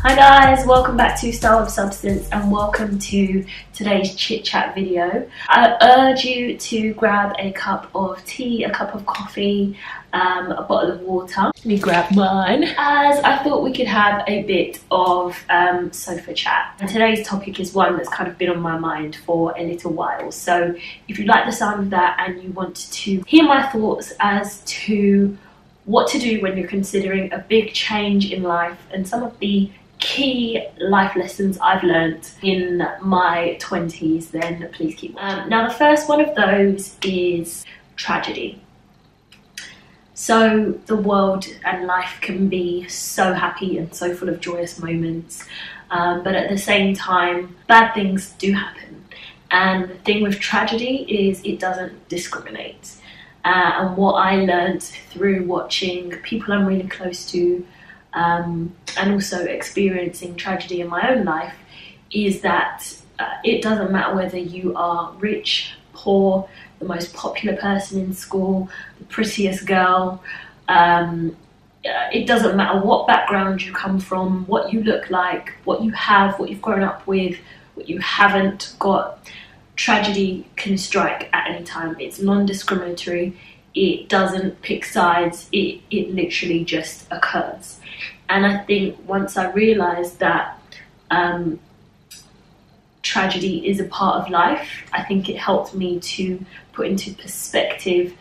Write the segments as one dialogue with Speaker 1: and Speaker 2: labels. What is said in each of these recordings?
Speaker 1: Hi guys, welcome back to Style of Substance and welcome to today's chit chat video. I urge you to grab a cup of tea, a cup of coffee, a bottle of water. Let me grab mine, as I thought we could have a bit of sofa chat. And today's topic is one that's kind of been on my mind for a little while. So if you like the sound of that and you want to hear my thoughts as to what to do when you're considering a big change in life and some of the key life lessons I've learned in my 20s, then please keep watching. Now the first one of those is tragedy. So the world and life can be so happy and so full of joyous moments, but at the same time bad things do happen, and the thing with tragedy is it doesn't discriminate. And what I learned through watching people I'm really close to and also experiencing tragedy in my own life is that it doesn't matter whether you are rich, poor, the most popular person in school, the prettiest girl. It doesn't matter what background you come from, what you look like, what you have, what you've grown up with, what you haven't got. Tragedy can strike at any time. It's non-discriminatory. It doesn't pick sides. It literally just occurs. And I think once I realised that tragedy is a part of life, I think it helped me to put into perspective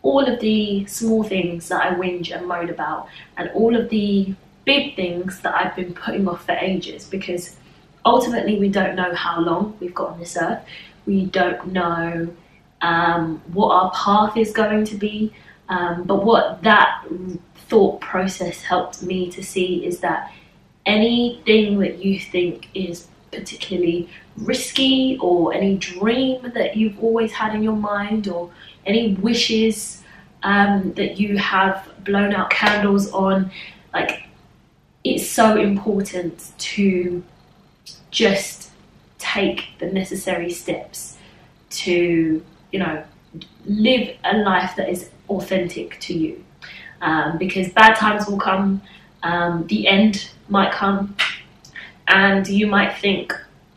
Speaker 1: all of the small things that I whinge and moan about and all of the big things that I've been putting off for ages, because ultimately we don't know how long we've got on this earth. We don't know what our path is going to be, but what that thought process helped me to see is that anything that you think is particularly risky, or any dream that you've always had in your mind, or any wishes that you have blown out candles on, like, it's so important to just take the necessary steps to, you know, live a life that is authentic to you, because bad times will come, the end might come, and you might think,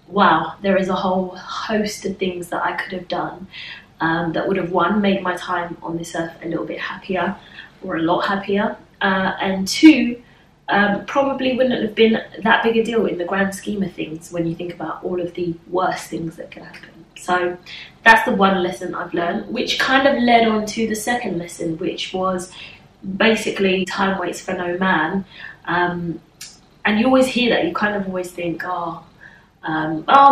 Speaker 1: wow, there is a whole host of things that I could have done that would have, one, made my time on this earth a little bit happier, or a lot happier, and two, probably wouldn't have been that big a deal in the grand scheme of things when you think about all of the worst things that can happen. So that's the one lesson I've learned, which kind of led on to the second lesson, which was basically time waits for no man. And you always hear that. You kind of always think, oh,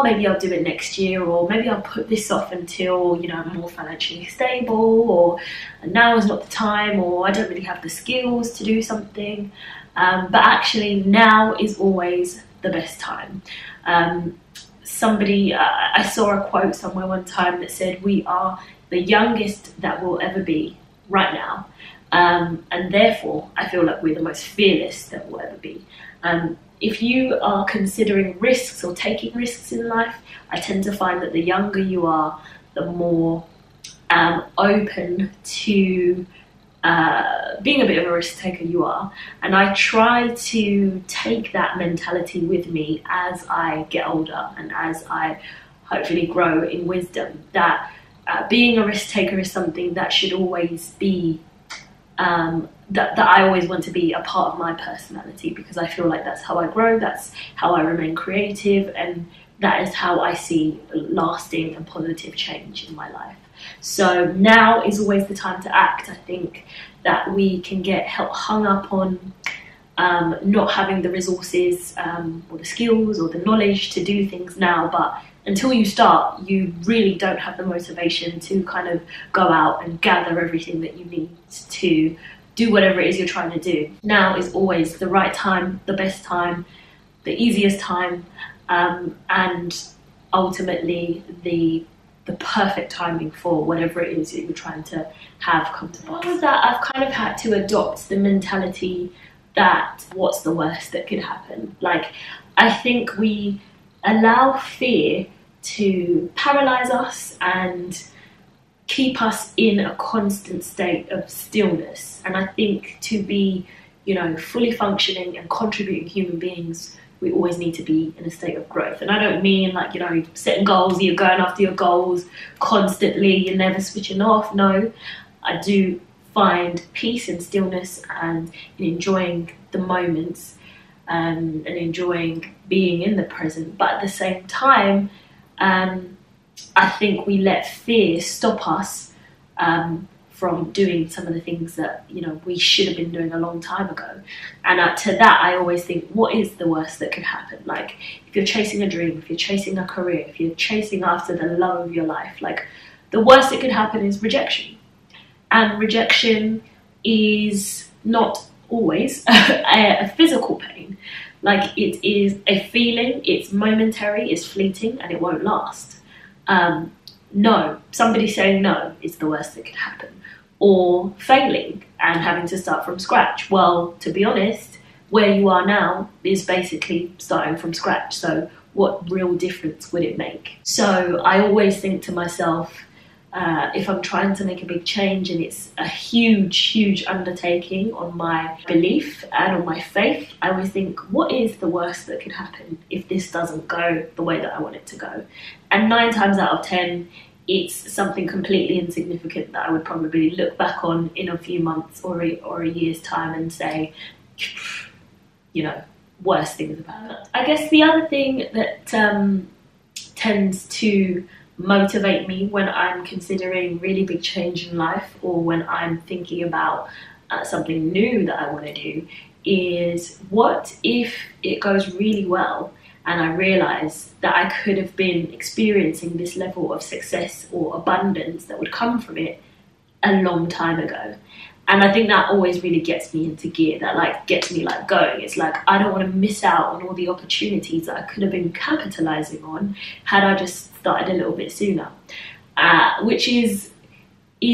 Speaker 1: maybe I'll do it next year, or maybe I'll put this off until, you know, I'm more financially stable, or now is not the time, or I don't really have the skills to do something. But actually now is always the best time. I saw a quote somewhere one time that said, we are the youngest that we'll ever be right now. And therefore, I feel like we're the most fearless that we'll ever be. If you are considering risks or taking risks in life, I tend to find that the younger you are, the more open to being a bit of a risk taker you are. And I try to take that mentality with me as I get older and as I hopefully grow in wisdom, that being a risk taker is something that should always be, that I always want to be a part of my personality, because I feel like that's how I grow, that's how I remain creative, and that is how I see lasting and positive change in my life. So now is always the time to act. I think that we can get hung up on not having the resources or the skills or the knowledge to do things now, but until you start, you really don't have the motivation to kind of go out and gather everything that you need to do whatever it is you're trying to do. Now is always the right time, the best time, the easiest time, and ultimately the perfect timing for whatever it is that you're trying to have come to pass. With that, I've kind of had to adopt the mentality that what's the worst that could happen? Like, I think we allow fear to paralyze us and keep us in a constant state of stillness. And I think to be, you know, fully functioning and contributing human beings, we always need to be in a state of growth. And I don't mean like, you know, setting goals, you're going after your goals constantly, you're never switching off. No, I do find peace and stillness and in enjoying the moments and enjoying being in the present. But at the same time, I think we let fear stop us from doing some of the things that, you know, we should have been doing a long time ago. And to that, I always think, what is the worst that could happen? Like, if you're chasing a dream, if you're chasing a career, if you're chasing after the love of your life, like, the worst that could happen is rejection. And rejection is not always a physical pain. Like, it is a feeling, it's momentary, it's fleeting, and it won't last. No, somebody saying no is the worst that could happen. Or failing and having to start from scratch. Well, to be honest, where you are now is basically starting from scratch. So what real difference would it make? So I always think to myself, if I'm trying to make a big change and it's a huge undertaking on my belief and on my faith, I always think, what is the worst that could happen if this doesn't go the way that I want it to go? And 9 times out of 10, it's something completely insignificant that I would probably look back on in a few months or a year's time and say, you know, worse things about it. I guess the other thing that tends to motivate me when I'm considering really big change in life, or when I'm thinking about something new that I want to do, is what if it goes really well and I realise that I could have been experiencing this level of success or abundance that would come from it a long time ago. And I think that always really gets me into gear, that like gets me like going. It's like, I don't want to miss out on all the opportunities that I could have been capitalising on had I just started a little bit sooner. Which is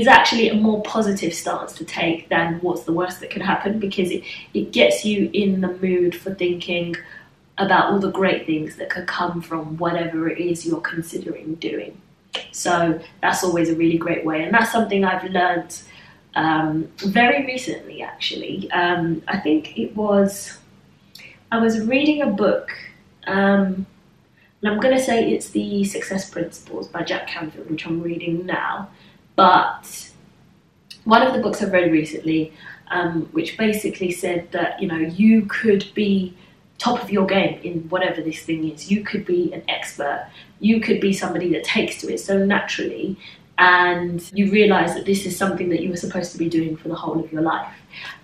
Speaker 1: actually a more positive stance to take than what's the worst that could happen, because it gets you in the mood for thinking about all the great things that could come from whatever it is you're considering doing. So that's always a really great way, and that's something I've learned very recently, actually. I think I was reading a book, and I'm going to say it's The Success Principles by Jack Canfield, which I'm reading now. But one of the books I've read recently, which basically said that, you know, you could be top of your game in whatever this thing is. You could be an expert. You could be somebody that takes to it so naturally, and you realise that this is something that you were supposed to be doing for the whole of your life.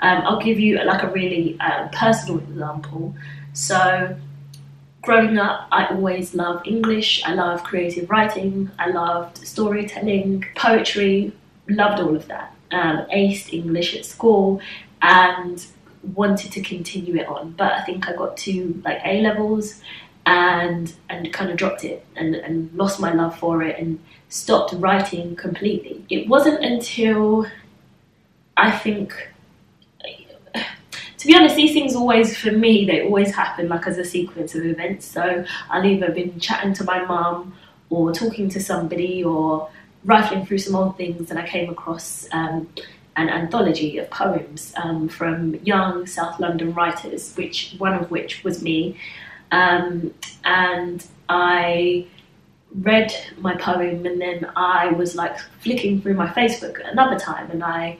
Speaker 1: I'll give you like a really personal example. So growing up, I always loved English, I loved creative writing, I loved storytelling, poetry, loved all of that. Aced English at school and wanted to continue it on, but I think I got to like A levels and kind of dropped it and lost my love for it and stopped writing completely. It wasn't until, I think, to be honest, these things always, for me, they always happen like as a sequence of events. So I'll either been chatting to my mum or talking to somebody or rifling through some old things, and I came across an anthology of poems from young South London writers, one of which was me. And I read my poem, and then I was like flicking through my Facebook at another time, and I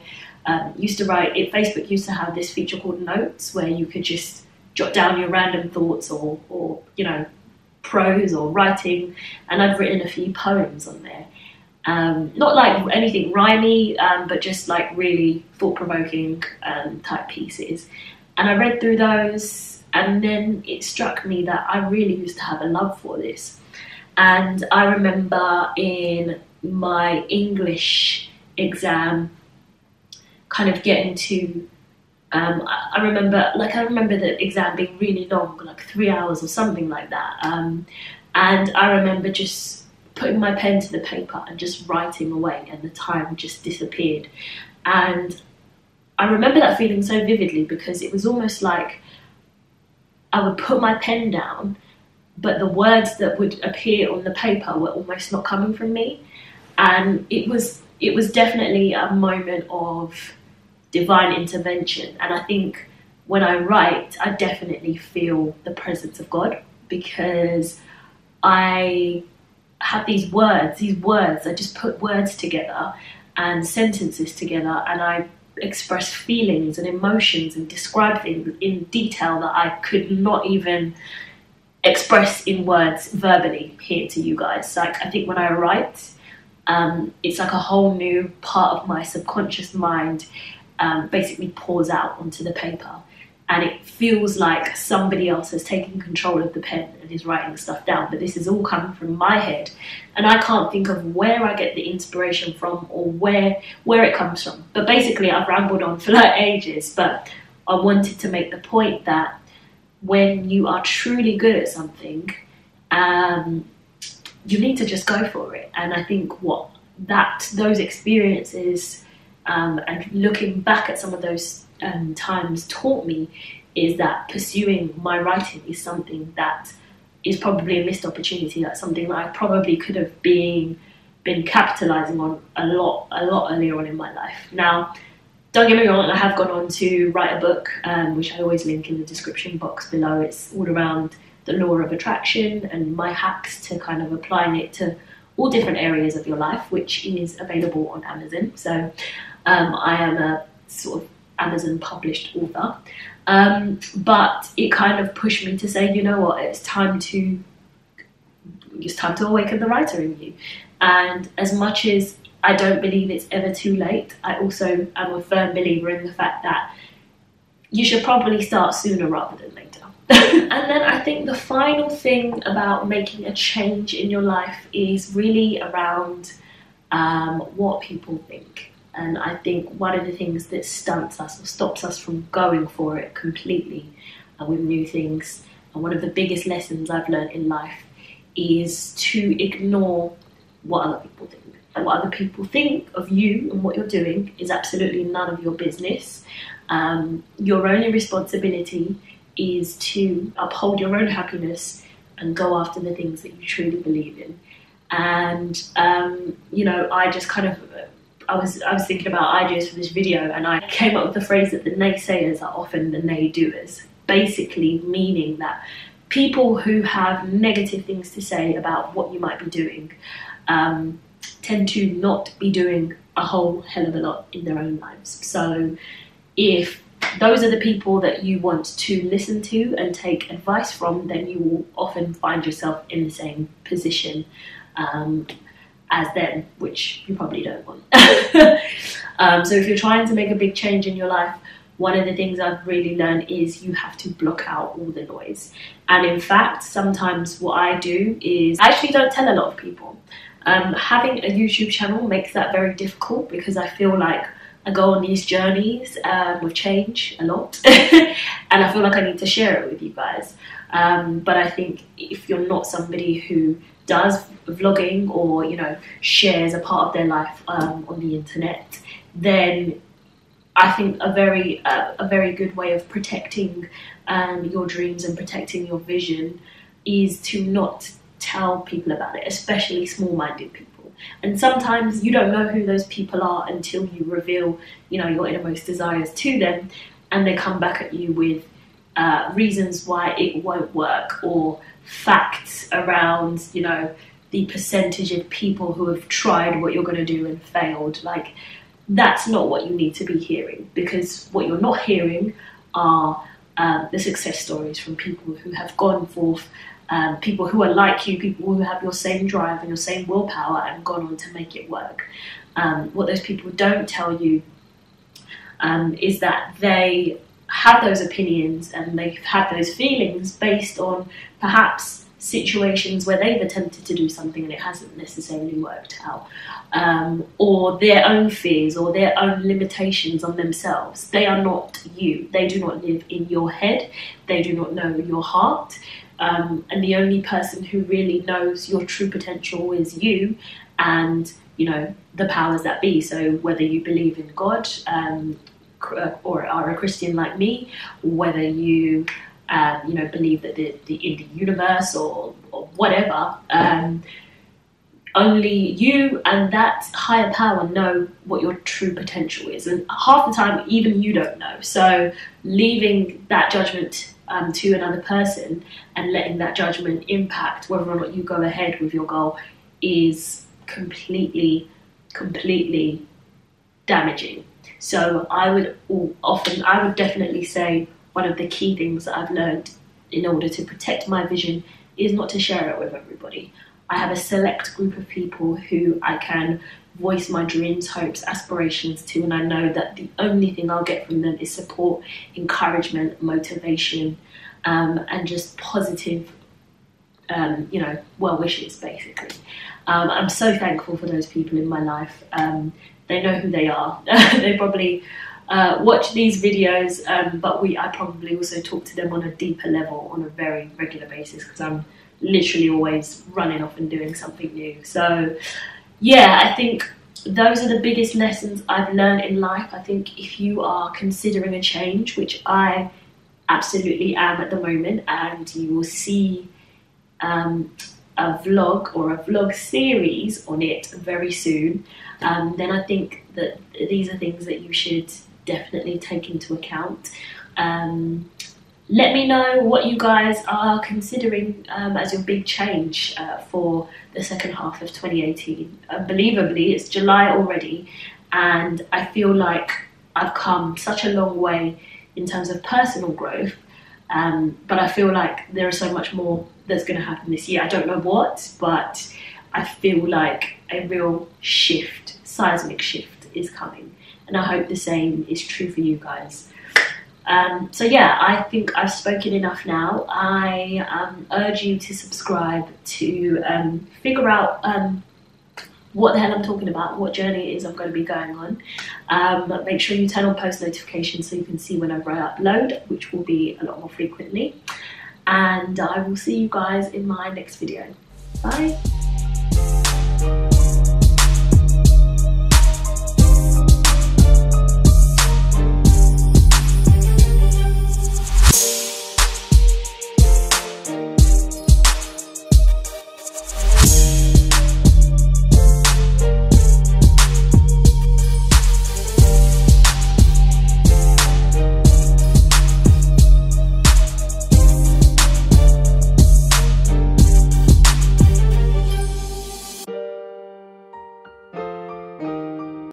Speaker 1: used to write it. Facebook used to have this feature called Notes, where you could just jot down your random thoughts or you know, prose or writing, and I've written a few poems on there. Not like anything rhymey, but just like really thought-provoking type pieces. And I read through those, and then it struck me that I really used to have a love for this. And I remember in my English exam kind of getting to, I remember the exam being really long, like 3 hours or something like that. And I remember just putting my pen to the paper and just writing away, and the time just disappeared. And I remember that feeling so vividly, because it was almost like I would put my pen down, but the words that would appear on the paper were almost not coming from me. And it was definitely a moment of divine intervention. And I think when I write, I definitely feel the presence of God, because I have these words, I just put words together and sentences together, and I express feelings and emotions and describe things in detail that I could not even express in words verbally here to you guys. Like, I think when I write, it's like a whole new part of my subconscious mind basically pours out onto the paper, and it feels like somebody else has taken control of the pen and is writing stuff down, but this is all coming from my head, and I can't think of where I get the inspiration from or where it comes from. But basically, I've rambled on for like ages, but I wanted to make the point that when you are truly good at something, you need to just go for it. And I think what those experiences and looking back at some of those times taught me is that pursuing my writing is something that is probably a missed opportunity. That's something that I probably could have been capitalizing on a lot earlier on in my life. Now, don't get me wrong, I have gone on to write a book, which I always link in the description box below. It's all around the law of attraction and my hacks to kind of applying it to all different areas of your life, which is available on Amazon. So I am a sort of Amazon published author, but it kind of pushed me to say, you know what, it's time to awaken the writer in you. And as much as I don't believe it's ever too late, I also am a firm believer in the fact that you should probably start sooner rather than later. And then I think the final thing about making a change in your life is really around what people think. And I think one of the things that stunts us or stops us from going for it completely with new things, and one of the biggest lessons I've learned in life, is to ignore what other people think. And what other people think of you and what you're doing is absolutely none of your business. Your only responsibility is to uphold your own happiness and go after the things that you truly believe in. And you know, I just kind of I was thinking about ideas for this video, and I came up with the phrase that the naysayers are often the nay-doers, basically meaning that people who have negative things to say about what you might be doing tend to not be doing a whole hell of a lot in their own lives. So if those are the people that you want to listen to and take advice from, then you will often find yourself in the same position as them, which you probably don't want. So if you're trying to make a big change in your life, one of the things I've really learned is you have to block out all the noise. And in fact, sometimes what I do is I actually don't tell a lot of people. Having a YouTube channel makes that very difficult, because I feel like I go on these journeys with change a lot, and I feel like I need to share it with you guys. But I think if you're not somebody who does vlogging or, you know, shares a part of their life on the internet, then I think a very good way of protecting your dreams and protecting your vision is to not tell people about it, especially small-minded people. And sometimes you don't know who those people are until you reveal, you know, your innermost desires to them, and they come back at you with reasons why it won't work, or facts around, you know, the percentage of people who have tried what you're going to do and failed. Like, that's not what you need to be hearing, because what you're not hearing are the success stories from people who have gone forth, people who are like you, people who have your same drive and your same willpower and gone on to make it work. What those people don't tell you is that they have those opinions and they've had those feelings based on perhaps situations where they've attempted to do something and it hasn't necessarily worked out, or their own fears or their own limitations on themselves. They are not you. They do not live in your head. They do not know your heart. And the only person who really knows your true potential is you and, you know, the powers that be. So whether you believe in God or are a Christian like me, whether you believe that in the universe or whatever, only you and that higher power know what your true potential is, and half the time even you don't know. So leaving that judgment to another person and letting that judgment impact whether or not you go ahead with your goal is completely damaging. So I would definitely say one of the key things that I've learned in order to protect my vision is not to share it with everybody. I have a select group of people who I can voice my dreams, hopes, aspirations to, and I know that the only thing I'll get from them is support, encouragement, motivation, and just positive, well wishes, basically. I'm so thankful for those people in my life. They know who they are. They probably watch these videos, but I probably also talk to them on a deeper level on a very regular basis, because I'm literally always running off and doing something new. So yeah, I think those are the biggest lessons I've learned in life. I think if you are considering a change, which I absolutely am at the moment, and you will see a vlog or a vlog series on it very soon, then I think that these are things that you should definitely take into account. Let me know what you guys are considering as your big change for the second half of 2018. Unbelievably, it's July already, and I feel like I've come such a long way in terms of personal growth, but I feel like there is so much more that's going to happen this year. I don't know what, but I feel like a real shift, seismic shift is coming, and I hope the same is true for you guys. So yeah, I think I've spoken enough now. I urge you to subscribe to figure out what the hell I'm talking about, what journey it is I'm going to be going on. Make sure you turn on post notifications so you can see whenever I upload, which will be a lot more frequently. And I will see you guys in my next video. Bye.